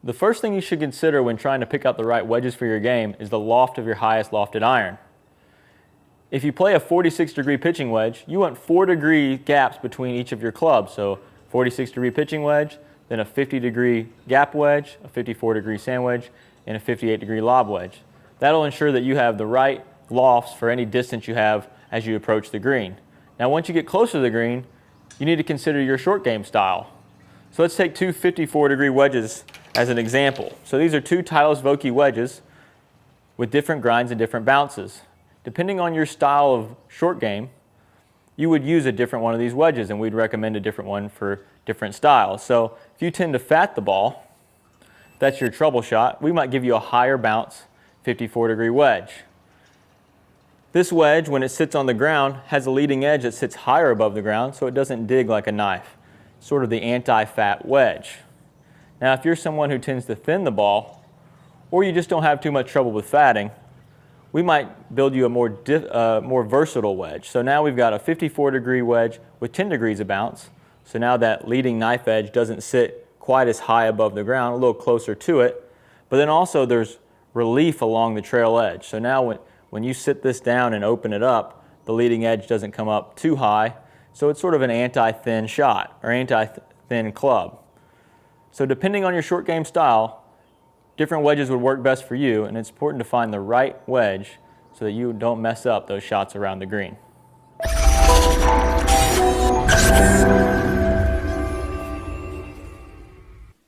The first thing you should consider when trying to pick out the right wedges for your game is the loft of your highest lofted iron. If you play a 46-degree pitching wedge, you want 4-degree gaps between each of your clubs. So 46-degree pitching wedge, then a 50-degree gap wedge, a 54-degree sand wedge, and a 58-degree lob wedge. That'll ensure that you have the right lofts for any distance you have as you approach the green. Now once you get closer to the green, you need to consider your short game style. So let's take two 54-degree wedges as an example. So these are two Titleist Vokey wedges with different grinds and different bounces. Depending on your style of short game, you would use a different one of these wedges, and we'd recommend a different one for different styles. So if you tend to fat the ball, that's your trouble shot, we might give you a higher bounce 54-degree wedge. This wedge, when it sits on the ground, has a leading edge that sits higher above the ground, so it doesn't dig like a knife. Sort of the anti-fat wedge. Now if you're someone who tends to thin the ball, or you just don't have too much trouble with fatting, we might build you a more versatile wedge. So now we've got a 54-degree wedge with 10 degrees of bounce. So now that leading knife edge doesn't sit quite as high above the ground, a little closer to it. But then also there's relief along the trail edge. So now when you sit this down and open it up, the leading edge doesn't come up too high. So it's sort of an anti-thin shot or anti-thin club. So depending on your short game style, different wedges would work best for you, and it's important to find the right wedge so that you don't mess up those shots around the green.